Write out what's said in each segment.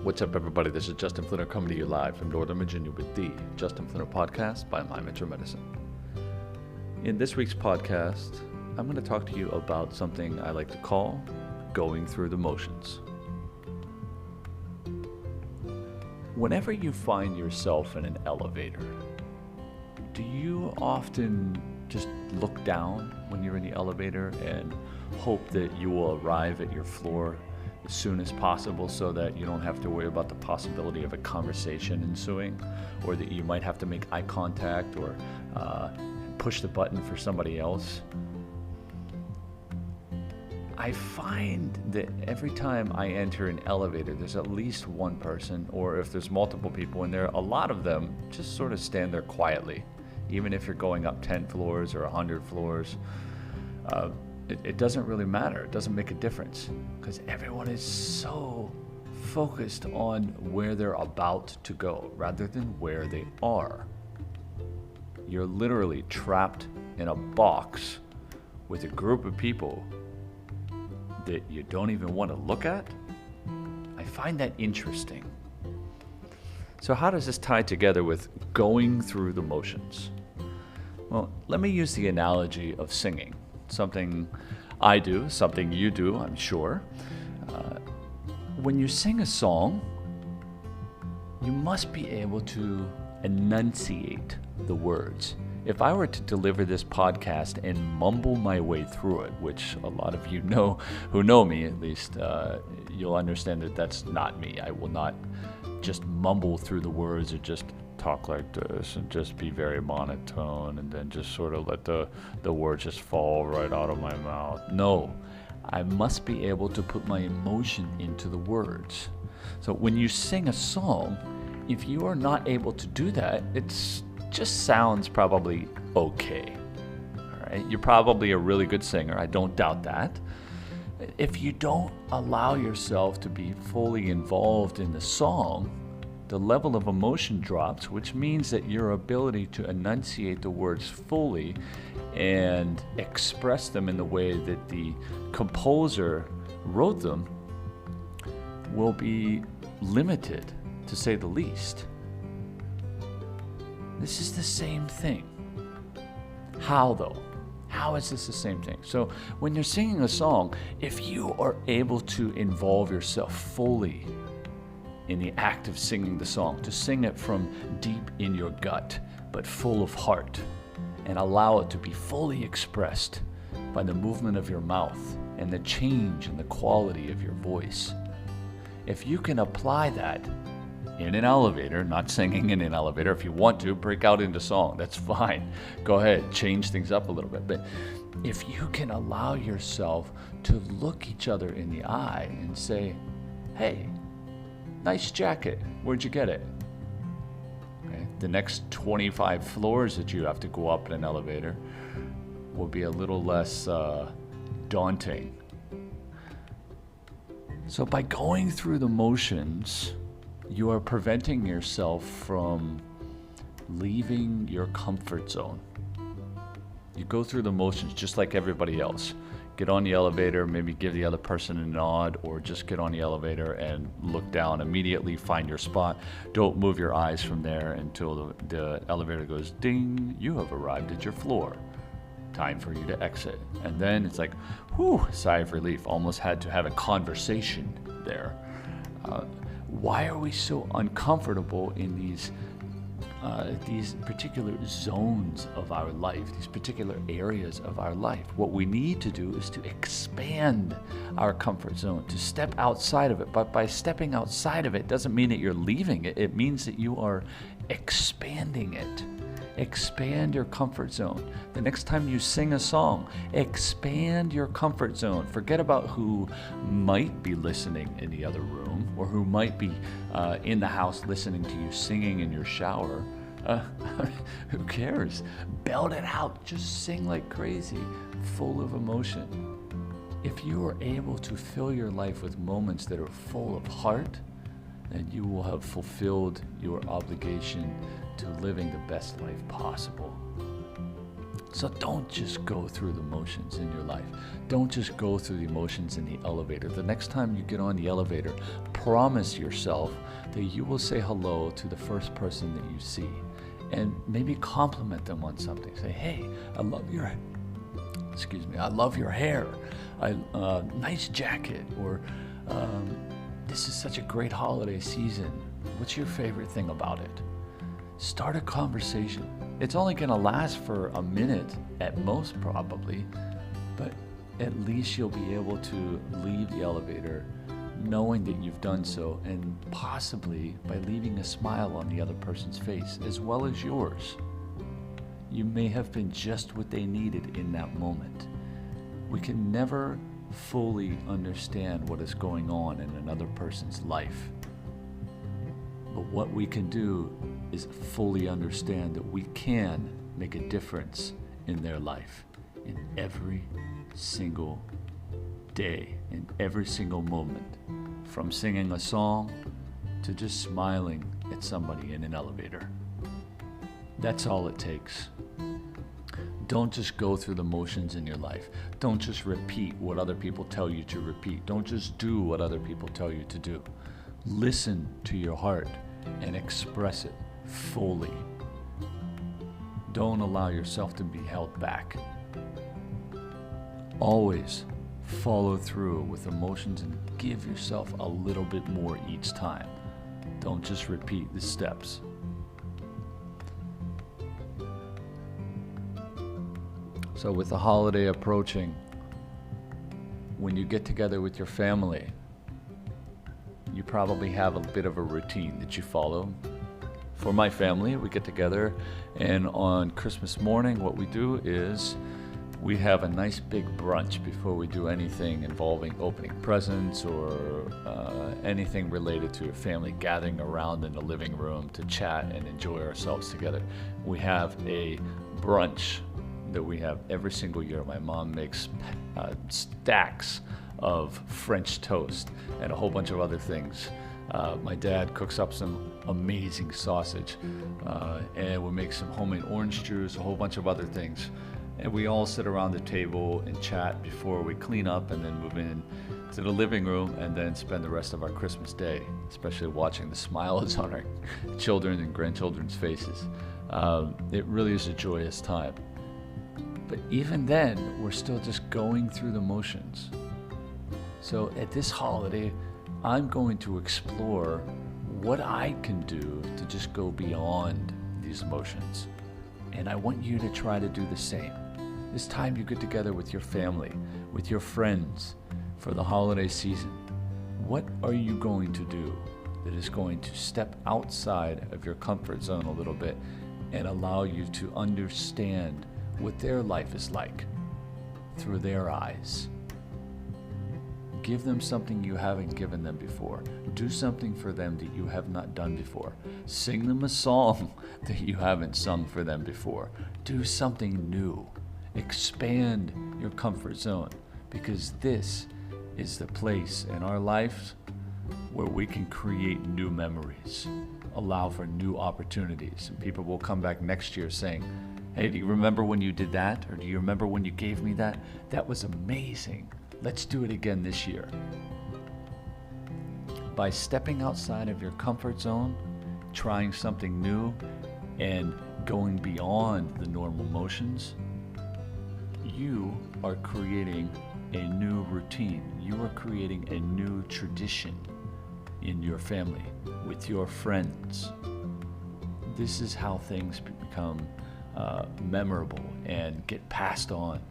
What's up, everybody? This is Justin Flinner coming to you live from Northern Virginia with the Justin Flinner Podcast by My Mentor Medicine. In this week's podcast, I'm going to talk to you about something I like to call going through the motions. Whenever you find yourself in an elevator, do you often just look down when you're in the elevator and hope that you will arrive at your floor as soon as possible so that you don't have to worry about the possibility of a conversation ensuing, or that you might have to make eye contact or push the button for somebody else? I find that every time I enter an elevator, there's at least one person, or if there's multiple people in there, a lot of them just sort of stand there quietly. Even if you're going up 10 floors or 100 floors, it doesn't really matter. It doesn't make a difference because everyone is so focused on where they're about to go rather than where they are. You're literally trapped in a box with a group of people that you don't even want to look at. I find that interesting. So how does this tie together with going through the motions? Well, let me use the analogy of singing. Something I do, something you do, I'm sure. When you sing a song, you must be able to enunciate the words. If I were to deliver this podcast and mumble my way through it, which a lot of you know, who know me at least, you'll understand that that's not me. I will not just mumble through the words or just talk like this and just be very monotone and then just sort of let the words just fall right out of my mouth. No, I must be able to put my emotion into the words. So when you sing a song, if you are not able to do that, it's just sounds probably okay. All right, you're probably a really good singer. I don't doubt that. If you don't allow yourself to be fully involved in the song, the level of emotion drops, which means that your ability to enunciate the words fully and express them in the way that the composer wrote them will be limited, to say the least. This is the same thing. How though? How is this the same thing? So when you're singing a song, if you are able to involve yourself fully in the act of singing the song, to sing it from deep in your gut, but full of heart, and allow it to be fully expressed by the movement of your mouth and the change in the quality of your voice. If you can apply that in an elevator, not singing in an elevator, if you want to, break out into song, that's fine. Go ahead, change things up a little bit. But if you can allow yourself to look each other in the eye and say, hey, nice jacket, where'd you get it? Okay. The next 25 floors that you have to go up in an elevator will be a little less daunting. So by going through the motions, you are preventing yourself from leaving your comfort zone. You go through the motions just like everybody else. Get on the elevator, maybe give the other person a nod, or just get on the elevator and look down. Immediately find your spot. Don't move your eyes from there until the elevator goes ding, you have arrived at your floor. Time for you to exit. And then it's like, whew, sigh of relief. Almost had to have a conversation there. Why are we so uncomfortable in these particular zones of our life, these particular areas of our life? What we need to do is to expand our comfort zone, to step outside of it. But by stepping outside of it doesn't mean that you're leaving it. It means that you are expanding it. Expand your comfort zone. The next time you sing a song, expand your comfort zone. Forget about who might be listening in the other room or who might be in the house listening to you singing in your shower. Who cares? Belt it out. Just sing like crazy, full of emotion. If you are able to fill your life with moments that are full of heart, then you will have fulfilled your obligation to living the best life possible. So don't just go through the motions in your life. Don't just go through the emotions in the elevator. The next time you get on the elevator, promise yourself that you will say hello to the first person that you see and maybe compliment them on something. Say, hey, I love your hair. Nice jacket. Or this is such a great holiday season. What's your favorite thing about it? Start a conversation. It's only going to last for a minute at most probably, but at least you'll be able to leave the elevator knowing that you've done so, and possibly by leaving a smile on the other person's face as well as yours. You may have been just what they needed in that moment. We can never fully understand what is going on in another person's life. But what we can do is fully understand that we can make a difference in their life in every single day, in every single moment, from singing a song to just smiling at somebody in an elevator. That's all it takes. Don't just go through the motions in your life. Don't just repeat what other people tell you to repeat. Don't just do what other people tell you to do. Listen to your heart and express it fully. Don't allow yourself to be held back. Always follow through with emotions and give yourself a little bit more each time. Don't just repeat the steps. So with the holiday approaching, when you get together with your family, you probably have a bit of a routine that you follow. For my family, we get together, and on Christmas morning, what we do is we have a nice big brunch before we do anything involving opening presents or anything related to a family gathering around in the living room to chat and enjoy ourselves together. We have a brunch that we have every single year. My mom makes stacks of French toast and a whole bunch of other things. My dad cooks up some amazing sausage, and we make some homemade orange juice, a whole bunch of other things. And we all sit around the table and chat before we clean up and then move in to the living room and then spend the rest of our Christmas day, especially watching the smiles on our children and grandchildren's faces. It really is a joyous time. But even then, we're still just going through the motions. So at this holiday, I'm going to explore what I can do to just go beyond these emotions. And I want you to try to do the same. This time you get together with your family, with your friends for the holiday season. What are you going to do that is going to step outside of your comfort zone a little bit and allow you to understand what their life is like through their eyes? Give them something you haven't given them before. Do something for them that you have not done before. Sing them a song that you haven't sung for them before. Do something new. Expand your comfort zone, because this is the place in our lives where we can create new memories, allow for new opportunities, and people will come back next year saying, hey, do you remember when you did that? Or do you remember when you gave me that? That was amazing. Let's do it again this year. By stepping outside of your comfort zone, trying something new, and going beyond the normal motions, you are creating a new routine. You are creating a new tradition in your family, with your friends. This is how things become memorable and get passed on.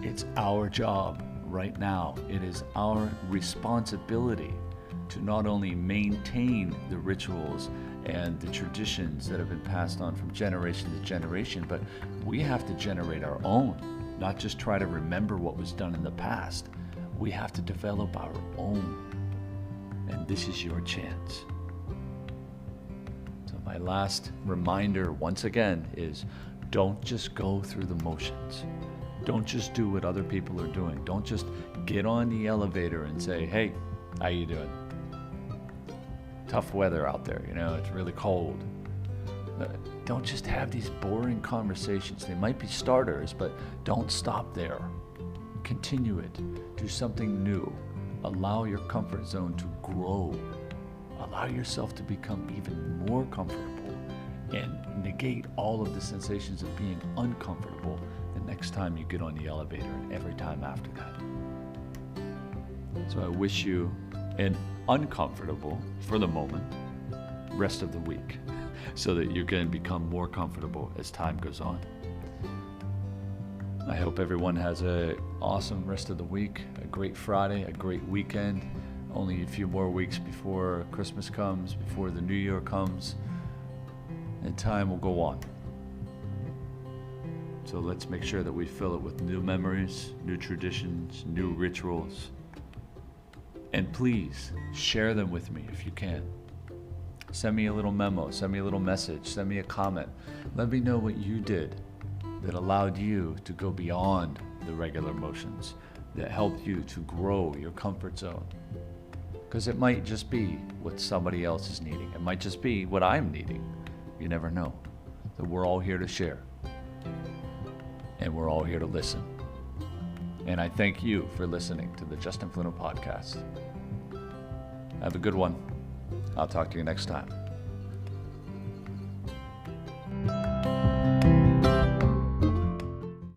It's our job right now. It is our responsibility to not only maintain the rituals and the traditions that have been passed on from generation to generation, but we have to generate our own, not just try to remember what was done in the past. We have to develop our own, and this is your chance. So my last reminder, once again, is don't just go through the motions. Don't just do what other people are doing. Don't just get on the elevator and say, hey, how you doing? Tough weather out there, it's really cold. Don't just have these boring conversations. They might be starters, but don't stop there. Continue it. Do something new. Allow your comfort zone to grow. Allow yourself to become even more comfortable and negate all of the sensations of being uncomfortable the next time you get on the elevator and every time after that. So I wish you an uncomfortable, for the moment, rest of the week so that you can become more comfortable as time goes on. I hope everyone has an awesome rest of the week, a great Friday, a great weekend. Only a few more weeks before Christmas comes, before the New Year comes, and time will go on. So let's make sure that we fill it with new memories, new traditions, new rituals. And please share them with me if you can. Send me a little memo, send me a little message, send me a comment. Let me know what you did that allowed you to go beyond the regular motions, that helped you to grow your comfort zone. Because it might just be what somebody else is needing. It might just be what I'm needing. You never know. So we're all here to share. And we're all here to listen. And I thank you for listening to the Justin Flinner Podcast. Have a good one. I'll talk to you next time.